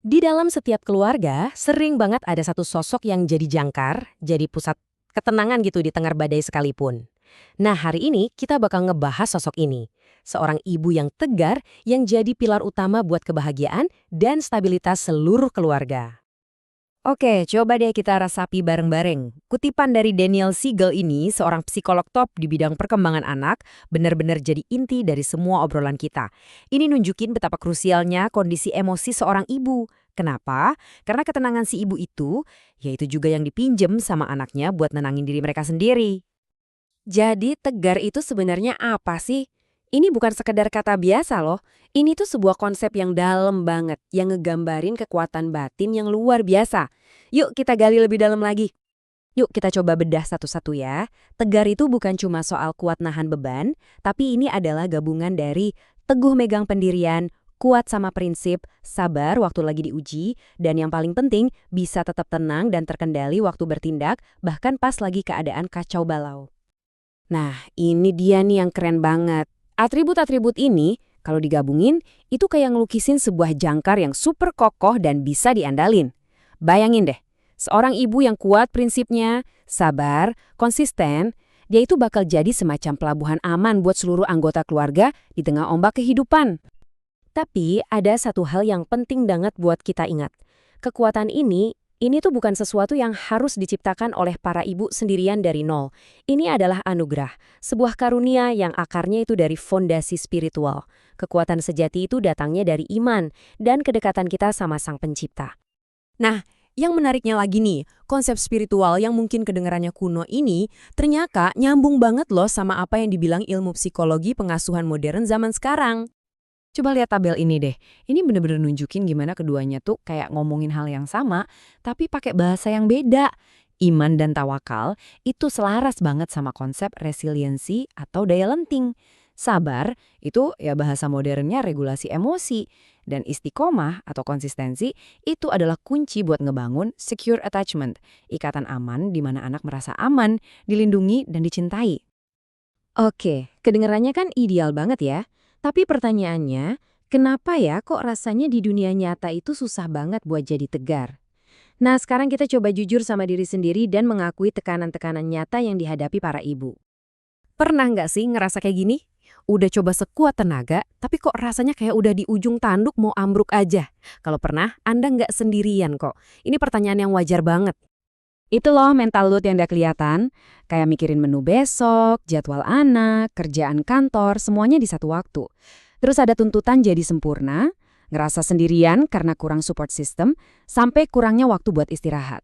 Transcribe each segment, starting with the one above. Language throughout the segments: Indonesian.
Di dalam setiap keluarga, sering banget ada satu sosok yang jadi jangkar, jadi pusat ketenangan gitu di tengah badai sekalipun. Nah, hari ini kita bakal ngebahas sosok ini. Seorang ibu yang tegar yang jadi pilar utama buat kebahagiaan dan stabilitas seluruh keluarga. Oke, coba deh kita resapi bareng-bareng. Kutipan dari Daniel Siegel ini, seorang psikolog top di bidang perkembangan anak, benar-benar jadi inti dari semua obrolan kita. Ini nunjukin betapa krusialnya kondisi emosi seorang ibu. Kenapa? Karena ketenangan si ibu itu, yaitu juga yang dipinjem sama anaknya buat nenangin diri mereka sendiri. Jadi tegar itu sebenarnya apa sih? Ini bukan sekedar kata biasa loh. Ini tuh sebuah konsep yang dalam banget, yang ngegambarin kekuatan batin yang luar biasa. Yuk kita gali lebih dalam lagi. Yuk kita coba bedah satu-satu ya. Tegar itu bukan cuma soal kuat nahan beban, tapi ini adalah gabungan dari teguh megang pendirian, kuat sama prinsip, sabar waktu lagi diuji, dan yang paling penting bisa tetap tenang dan terkendali waktu bertindak, bahkan pas lagi keadaan kacau balau. Nah, ini dia nih yang keren banget. Atribut-atribut ini, kalau digabungin, itu kayak ngelukisin sebuah jangkar yang super kokoh dan bisa diandalin. Bayangin deh, seorang ibu yang kuat prinsipnya, sabar, konsisten, dia itu bakal jadi semacam pelabuhan aman buat seluruh anggota keluarga di tengah ombak kehidupan. Tapi ada satu hal yang penting banget buat kita ingat. Kekuatan ini tuh bukan sesuatu yang harus diciptakan oleh para ibu sendirian dari nol. Ini adalah anugerah, sebuah karunia yang akarnya itu dari fondasi spiritual. Kekuatan sejati itu datangnya dari iman dan kedekatan kita sama Sang Pencipta. Nah, yang menariknya lagi nih, konsep spiritual yang mungkin kedengarannya kuno ini ternyata nyambung banget loh sama apa yang dibilang ilmu psikologi pengasuhan modern zaman sekarang. Coba lihat tabel ini deh. Ini bener-bener nunjukin gimana keduanya tuh kayak ngomongin hal yang sama, tapi pakai bahasa yang beda. Iman dan tawakal itu selaras banget sama konsep resiliensi atau daya lenting. Sabar itu ya bahasa modernnya regulasi emosi. Dan istiqomah atau konsistensi itu adalah kunci buat ngebangun secure attachment, ikatan aman di mana anak merasa aman, dilindungi, dan dicintai. Oke, kedengarannya kan ideal banget ya. Tapi pertanyaannya, kenapa ya kok rasanya di dunia nyata itu susah banget buat jadi tegar? Nah, sekarang kita coba jujur sama diri sendiri dan mengakui tekanan-tekanan nyata yang dihadapi para ibu. Pernah nggak sih ngerasa kayak gini? Udah coba sekuat tenaga, tapi kok rasanya kayak udah di ujung tanduk mau ambruk aja. Kalau pernah, Anda nggak sendirian kok. Ini pertanyaan yang wajar banget. Itu loh mental load yang udah kelihatan, kayak mikirin menu besok, jadwal anak, kerjaan kantor, semuanya di satu waktu. Terus ada tuntutan jadi sempurna, ngerasa sendirian karena kurang support system, sampai kurangnya waktu buat istirahat.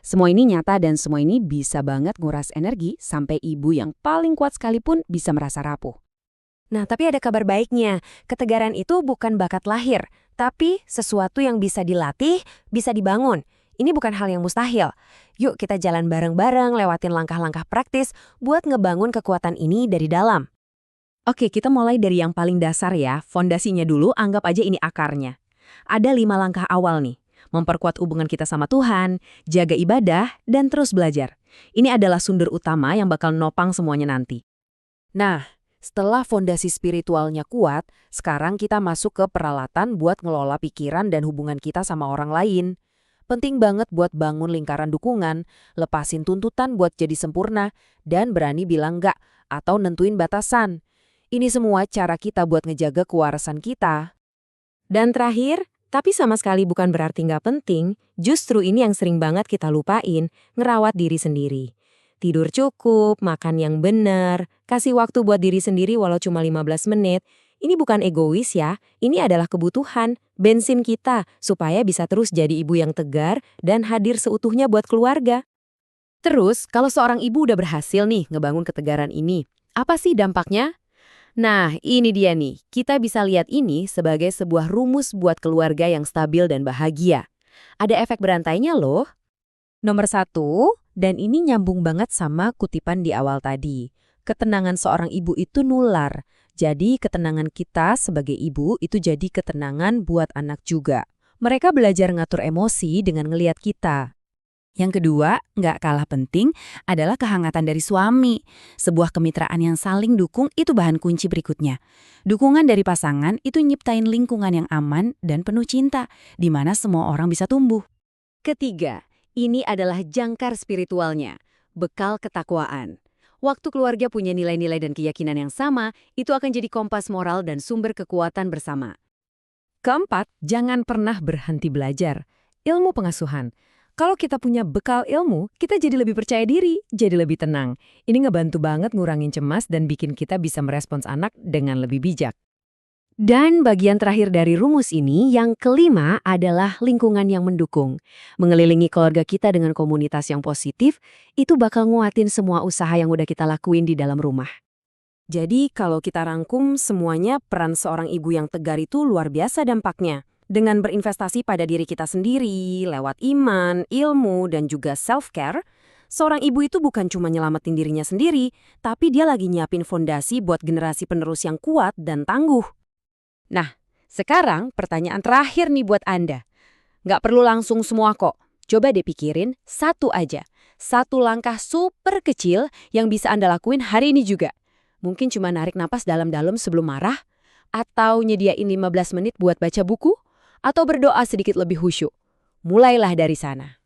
Semua ini nyata dan semua ini bisa banget nguras energi sampai ibu yang paling kuat sekalipun bisa merasa rapuh. Nah, tapi ada kabar baiknya. Ketegaran itu bukan bakat lahir, tapi sesuatu yang bisa dilatih, bisa dibangun. Ini bukan hal yang mustahil. Yuk kita jalan bareng-bareng lewatin langkah-langkah praktis buat ngebangun kekuatan ini dari dalam. Oke, kita mulai dari yang paling dasar ya. Fondasinya dulu, anggap aja ini akarnya. Ada 5 langkah awal nih. Memperkuat hubungan kita sama Tuhan, jaga ibadah, dan terus belajar. Ini adalah sumber utama yang bakal nopang semuanya nanti. Nah, setelah fondasi spiritualnya kuat, sekarang kita masuk ke peralatan buat ngelola pikiran dan hubungan kita sama orang lain. Penting banget buat bangun lingkaran dukungan, lepasin tuntutan buat jadi sempurna, dan berani bilang enggak atau nentuin batasan. Ini semua cara kita buat ngejaga kewarasan kita. Dan terakhir, tapi sama sekali bukan berarti nggak penting, justru ini yang sering banget kita lupain, ngerawat diri sendiri. Tidur cukup, makan yang benar, kasih waktu buat diri sendiri walau cuma 15 menit. Ini bukan egois ya, ini adalah kebutuhan, bensin kita, supaya bisa terus jadi ibu yang tegar dan hadir seutuhnya buat keluarga. Terus, kalau seorang ibu udah berhasil nih ngebangun ketegaran ini, apa sih dampaknya? Nah, ini dia nih, kita bisa lihat ini sebagai sebuah rumus buat keluarga yang stabil dan bahagia. Ada efek berantainya loh. Nomor 1, dan ini nyambung banget sama kutipan di awal tadi. Ketenangan seorang ibu itu nular. Jadi ketenangan kita sebagai ibu itu jadi ketenangan buat anak juga. Mereka belajar ngatur emosi dengan ngelihat kita. Yang kedua, nggak kalah penting, adalah kehangatan dari suami. Sebuah kemitraan yang saling dukung itu bahan kunci berikutnya. Dukungan dari pasangan itu nyiptain lingkungan yang aman dan penuh cinta, di mana semua orang bisa tumbuh. Ketiga, ini adalah jangkar spiritualnya, bekal ketakwaan. Waktu keluarga punya nilai-nilai dan keyakinan yang sama, itu akan jadi kompas moral dan sumber kekuatan bersama. Keempat, jangan pernah berhenti belajar. Ilmu pengasuhan. Kalau kita punya bekal ilmu, kita jadi lebih percaya diri, jadi lebih tenang. Ini ngebantu banget ngurangin cemas dan bikin kita bisa merespons anak dengan lebih bijak. Dan bagian terakhir dari rumus ini, yang kelima adalah lingkungan yang mendukung. Mengelilingi keluarga kita dengan komunitas yang positif, itu bakal nguatin semua usaha yang udah kita lakuin di dalam rumah. Jadi kalau kita rangkum semuanya, peran seorang ibu yang tegar itu luar biasa dampaknya. Dengan berinvestasi pada diri kita sendiri, lewat iman, ilmu, dan juga self-care, seorang ibu itu bukan cuma nyelamatin dirinya sendiri, tapi dia lagi nyiapin fondasi buat generasi penerus yang kuat dan tangguh. Nah, sekarang pertanyaan terakhir nih buat Anda. Nggak perlu langsung semua kok. Coba deh pikirin satu aja. Satu langkah super kecil yang bisa Anda lakuin hari ini juga. Mungkin cuma narik napas dalam-dalam sebelum marah, atau nyediain 15 menit buat baca buku, atau berdoa sedikit lebih khusyuk. Mulailah dari sana.